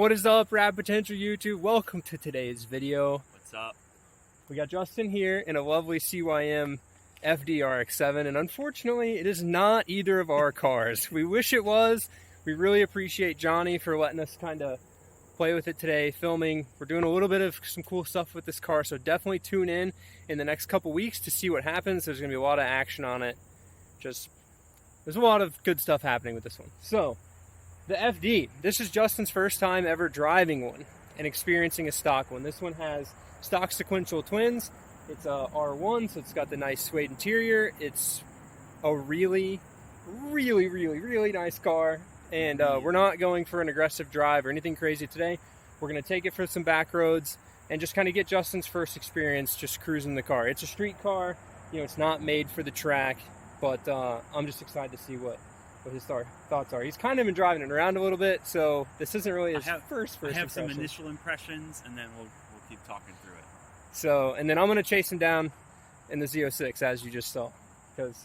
What is up, Rad Potential YouTube? Welcome to today's video. What's up? We got Justin here in a lovely CYM FD Rx7, and unfortunately it is not either of our cars. We wish it was. We really appreciate Johnny for letting us kind of play with it today, filming. We're doing a little bit of some cool stuff with this car, so definitely tune in the next couple weeks to see what happens. There's going to be a lot of action on it. There's a lot of good stuff happening with this one. So the FD, this is Justin's first time ever driving one and experiencing a stock one. This one has stock sequential twins. It's a R1, so it's got the nice suede interior. It's a really nice car, and we're not going for an aggressive drive or anything crazy today. We're going to take it for some back roads and just kind of get Justin's first experience just cruising the car. It's a street car, you know, it's not made for the track, but I'm just excited to see what his thoughts are. He's kind of been driving it around a little bit, so this isn't really his first I have impression. some initial impressions, and then we'll keep talking through it. So, and then I'm going to chase him down in the Z06, as you just saw, because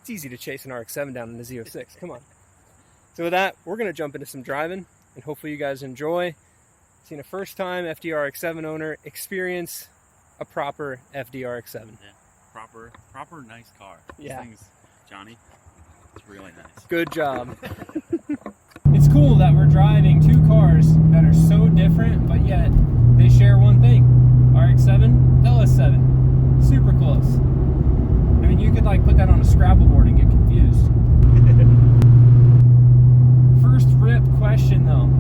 it's easy to chase an RX-7 down in the Z06. Come on. So with that, we're going to jump into some driving, and hopefully you guys enjoy seeing a first-time FD Rx7 owner experience a proper FD Rx7. Yeah, proper nice car. Yeah. These things, Johnny, it's really nice. Good job. It's cool that we're driving two cars that are so different, but yet they share one thing. RX-7, LS7. Super close. I mean, you could like put that on a Scrabble board and get confused. First rip question though.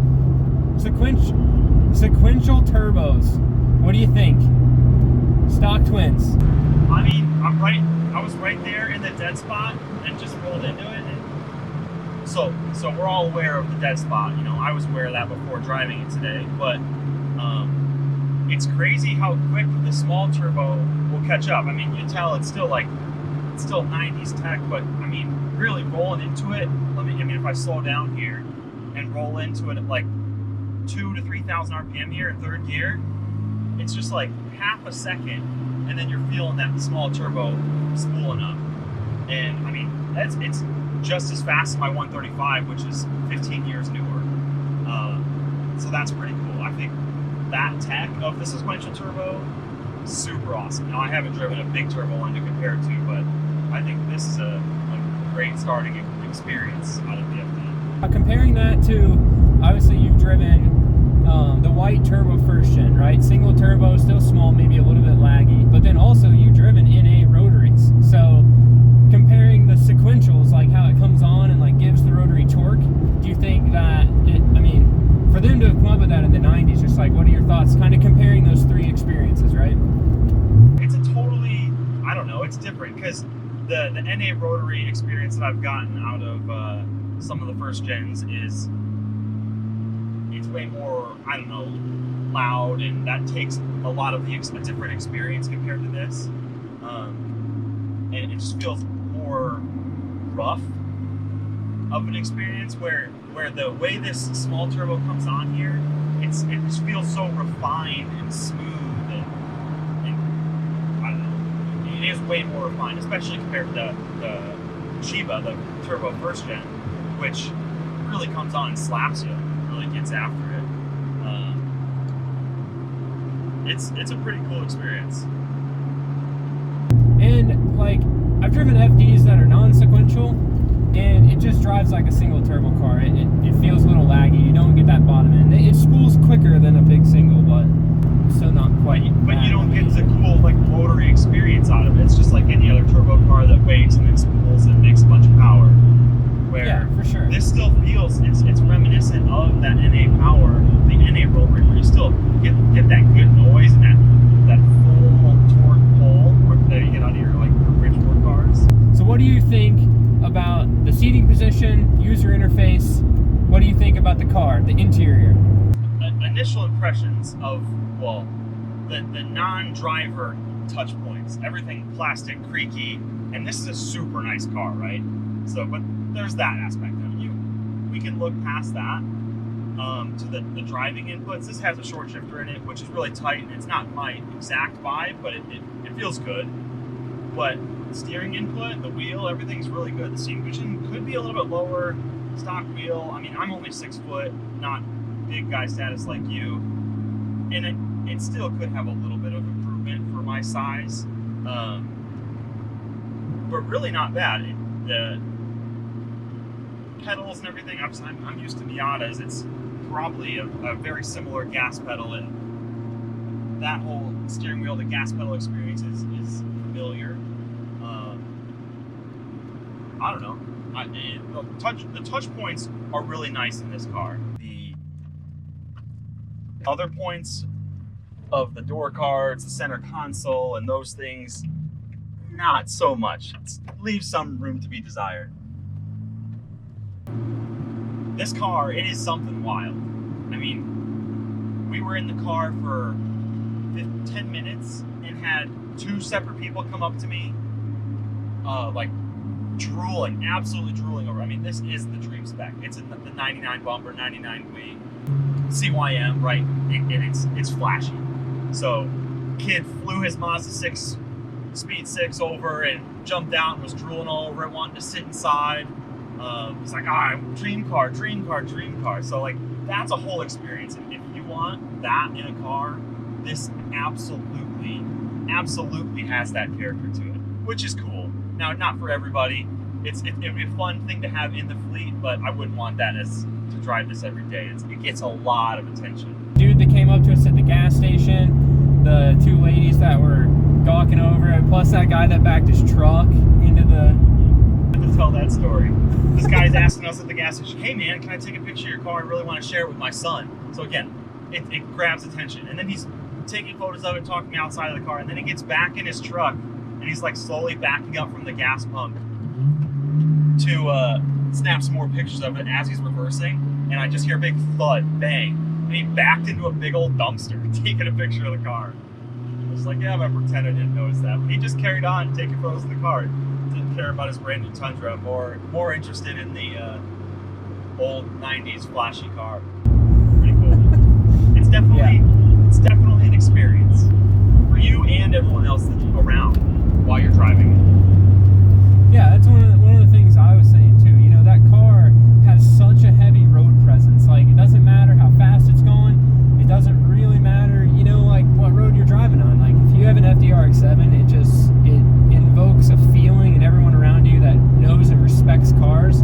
Sequential turbos. What do you think? Stock twins. I mean, I was right there in the dead spot and just rolled into it. And so we're all aware of the dead spot. You know, I was aware of that before driving it today. But it's crazy how quick the small turbo will catch up. I mean, you tell it's still 90s tech, but I mean, really rolling into it. I mean, if I slow down here and roll into it at like 2,000 to 3,000 RPM here in third gear, it's just like half a second, and then you're feeling that small turbo spooling up. And I mean, it's just as fast as my 135, which is 15 years newer. So that's pretty cool. I think that tech of the sequential turbo, super awesome. Now I haven't driven a big turbo one to compare it to, but I think this is a great starting experience out of the FD. Comparing that to, obviously you've driven the white turbo first gen, right? Single turbo, still small, maybe a little bit laggy, but then also you've driven NA rotaries. So comparing the sequentials, like how it comes on and like gives the rotary torque, do you think that I mean, for them to have come up with that in the 90s, just like, what are your thoughts kind of comparing those three experiences, right? It's a totally, I don't know, it's different because the NA rotary experience that I've gotten out of some of the first gens is it's way more, I don't know, loud, and that takes a lot of a different experience compared to this. And it just feels more rough of an experience where the way this small turbo comes on here, it just feels so refined and smooth, and I don't know, it is way more refined, especially compared to the Chiba, the turbo first gen, which really comes on and slaps you, really gets after it. It's a pretty cool experience. And like, I've driven FDs that are non-sequential, and it just drives like a single turbo car. It feels a little laggy. You don't get that bottom end. It spools quicker than a big single, but still not quite. But you don't get the cool like rotary experience out of it. It's just like any other turbo car that waits and then spools and makes a bunch of power. Where yeah, for sure. This still feels it's reminiscent of that NA power, the NA rotary, where you still get that good noise and that full torque pull that you get out of your like Bridgeport cars. So what do you think about the seating position, user interface? What do you think about the car, the interior? Initial impressions of, well, the non-driver touch points. Everything plastic, creaky, and this is a super nice car, right? So, but there's that aspect of it. We can look past that to the driving inputs. This has a short shifter in it, which is really tight, and it's not my exact vibe, but it feels good. But steering input, the wheel, everything's really good. The seating position could be a little bit lower. Stock wheel, I mean, I'm only 6 foot, not big guy status like you, and it still could have a little bit of improvement for my size, but really not bad. The pedals and everything, I'm used to Miatas. It's probably a very similar gas pedal, and that whole steering wheel to gas pedal experience is familiar. I don't know. The touch points are really nice in this car. The other points of the door cards, the center console, and those things, not so much. Leaves some room to be desired. This car, it is something wild. I mean, we were in the car for 10 minutes and had 2 separate people come up to me, like drooling, absolutely drooling over. I mean, this is the dream spec. It's in the 99 bumper, 99 wing, CYM, right? And it's flashy. So, kid flew his Mazda 6, Speed 6 over and jumped out and was drooling all over it, wanting to sit inside. He's like, dream car. So, like, that's a whole experience. And if you want that in a car, this absolutely has that character to it, which is cool. Now, not for everybody. It'd be a fun thing to have in the fleet, but I wouldn't want that to drive this every day. It gets a lot of attention. Dude that came up to us at the gas station, the 2 ladies that were gawking over it, plus that guy that backed his truck into the... To tell that story. This guy's asking us at the gas station, hey man, can I take a picture of your car? I really want to share it with my son. So again, it grabs attention. And then he's taking photos of it, talking to me outside of the car, and then he gets back in his truck, and he's like slowly backing up from the gas pump to snap some more pictures of it as he's reversing. And I just hear a big thud, bang. And he backed into a big old dumpster, taking a picture of the car. I was like, yeah, I'm gonna pretend I didn't notice that. But he just carried on taking photos of the car. Didn't care about his brand new Tundra. More interested in the old 90s flashy car. Pretty cool. It's definitely an experience for you and everyone else that's around while you're driving it. Yeah, that's one of the things I was saying too. You know, that car has such a heavy road presence. Like, it doesn't matter how fast it's going. It doesn't really matter, you know, like what road you're driving on. Like, if you have an FD Rx7, it invokes a feeling in everyone around you that knows and respects cars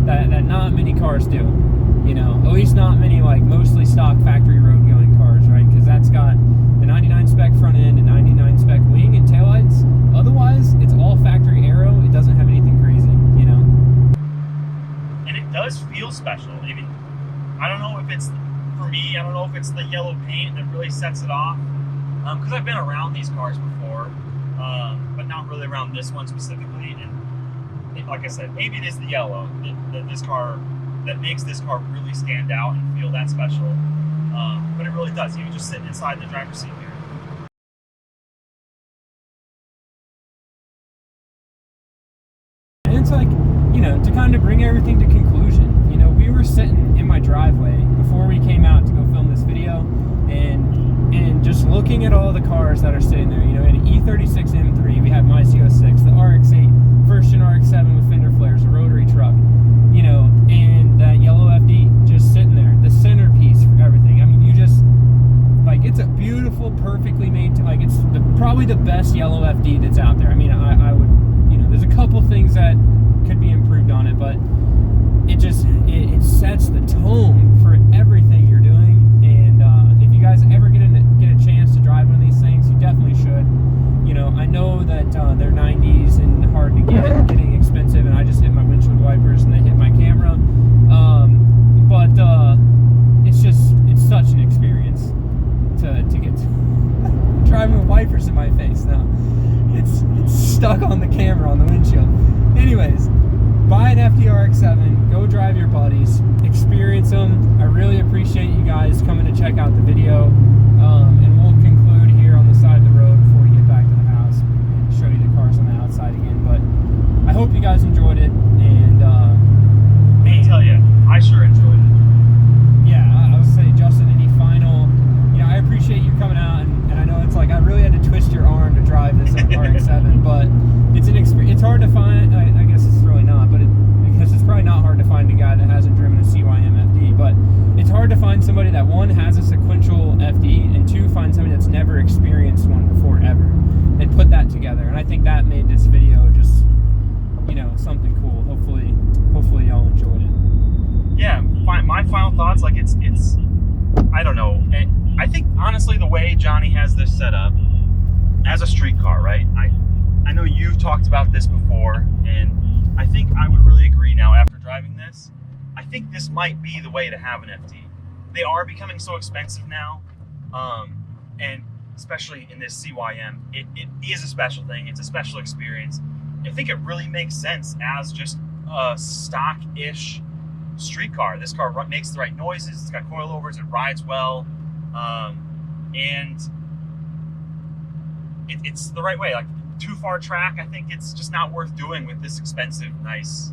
that not many cars do. You know, at least not many, like, mostly stock factory road going cars, right? Because that's got the 99 spec front end and 99 spec wing and taillights. Otherwise, it's all factory aero. It doesn't have anything crazy, you know? And it does feel special. I mean, I don't know if it's, for me, I don't know if it's the yellow paint that really sets it off. Because I've been around these cars before, but not really around this one specifically. And like I said, maybe it is the yellow that makes this car really stand out and feel that special. But it really does. Even just sitting inside the driver's seat here. And it's like, you know, to kind of bring everything to conclusion, you know, we were sitting in my driveway before we came out to go film this video, and just looking at all the cars that are sitting there. You know, we had an E36 M3, we had my CO6, the RX8, first gen RX7 with fender flares, a rotary truck, you know, and that yellow FD just sitting there, the centerpiece for everything. I mean, you just, like, it's a beautiful, perfectly made, like, it's probably the best yellow FD that's out there. I mean, I would, you know, there's a couple things that could be improved on it, but it just, it sets the tone for everything you're doing. And if you guys ever get a chance to drive one of these things, you definitely should. You know, I know that they're 90s and hard to get, getting expensive, and I just hit my windshield wipers and they hit my camera. But it's such an experience to get driving with wipers in my face now. It's stuck on the camera on the windshield. Anyways, buy an FD Rx7, go drive your buddies, experience them. I really appreciate you guys coming to check out the video, and we'll conclude here on the side of the road before we get back to the house and show you the cars on the outside again. But I hope you guys enjoyed it, and Let me tell you, I sure enjoyed it. yeah, I would say, Justin, any final, you know, I appreciate you coming out, and I know it's like I really had to twist your arm to drive this RX7, but it's an experience. It's hard to find, I guess it's really not, but because it's probably not hard to find a guy that hasn't driven a CYM FD, but it's hard to find somebody experienced one before ever, and put that together. And I think that made this video just, you know, something cool. Hopefully y'all enjoyed it. Yeah, my final thoughts, like it's I don't know. I think honestly the way Johnny has this set up as a street car, right? I know you've talked about this before, and I think I would really agree now after driving this. I think this might be the way to have an FD. They are becoming so expensive now, and especially in this CYM, it is a special thing. It's a special experience. I think it really makes sense as just a stock-ish street car. This car makes the right noises. It's got coilovers. It rides well, and it's the right way. Like too far track, I think it's just not worth doing with this expensive, nice,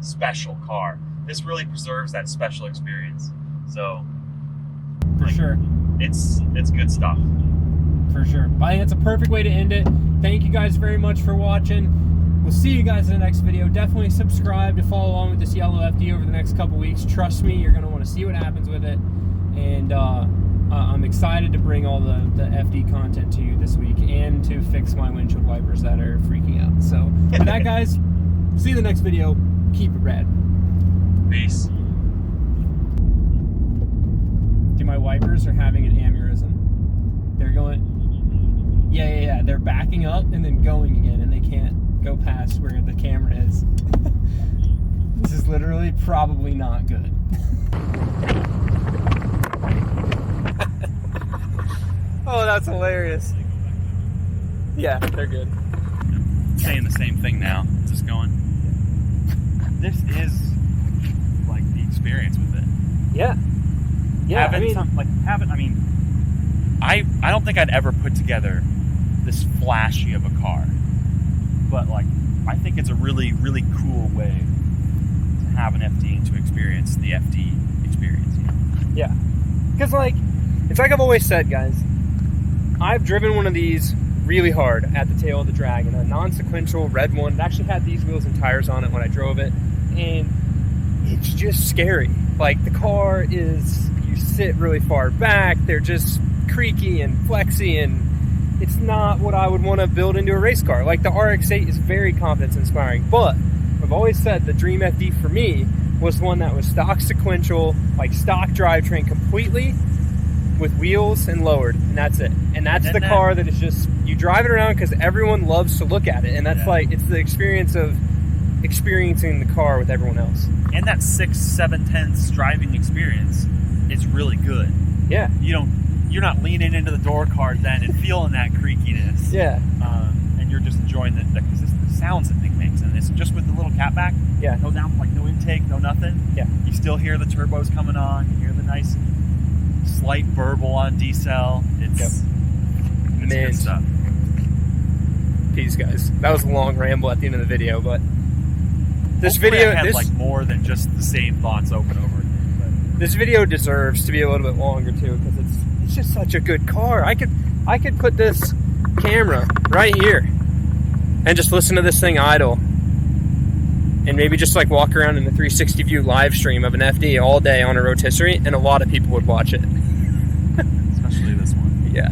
special car. This really preserves that special experience. So, For sure. it's good stuff. For sure. But I think that's a perfect way to end it. Thank you guys very much for watching. We'll see you guys in the next video. Definitely subscribe to follow along with this yellow FD over the next couple weeks. Trust me, you're going to want to see what happens with it. And I'm excited to bring all the FD content to you this week and to fix my windshield wipers that are freaking out. So, with that, guys, see you in the next video. Keep it rad. Peace. Dude, my wipers are having an aneurysm. They're going... Yeah. They're backing up and then going again, and they can't go past where the camera is. This is literally probably not good. Oh, that's hilarious. Yeah, they're good. Saying the same thing now. Just going. This is like the experience with it. Yeah. Yeah, I don't think I'd ever put together this flashy of a car, but like I think it's a really, really cool way to have an FD and to experience the FD experience. You know? Yeah, because like it's like I've always said, guys. I've driven one of these really hard at the tail of the Dragon, a non-sequential red one. It actually had these wheels and tires on it when I drove it, and it's just scary. Like the car is, you sit really far back. They're just creaky and flexy, and it's not what I would want to build into a race car. Like the RX-8 is very confidence inspiring, but I've always said the dream FD for me was one that was stock sequential, like stock drivetrain completely with wheels and lowered, and that's it. And that's the car that is just, you drive it around because everyone loves to look at it, and that's like, it's the experience of experiencing the car with everyone else. And that 6, 7 tenths driving experience is really good. Yeah. You're not leaning into the door card then and feeling that creakiness. Yeah. And you're just enjoying the sounds that thing makes. And it's just with the little catback. Yeah. No down, like no intake, no nothing. Yeah. You still hear the turbos coming on. You hear the nice slight burble on decel. It's good stuff. Peace, guys. That was a long ramble at the end of the video, but this Hopefully video I had like more than just the same thoughts over and over again. But this video deserves to be a little bit longer too, because it's just such a good car. I could put this camera right here and just listen to this thing idle, and maybe just like walk around in the 360 view live stream of an FD all day on a rotisserie, and a lot of people would watch it. especially this one. Yeah.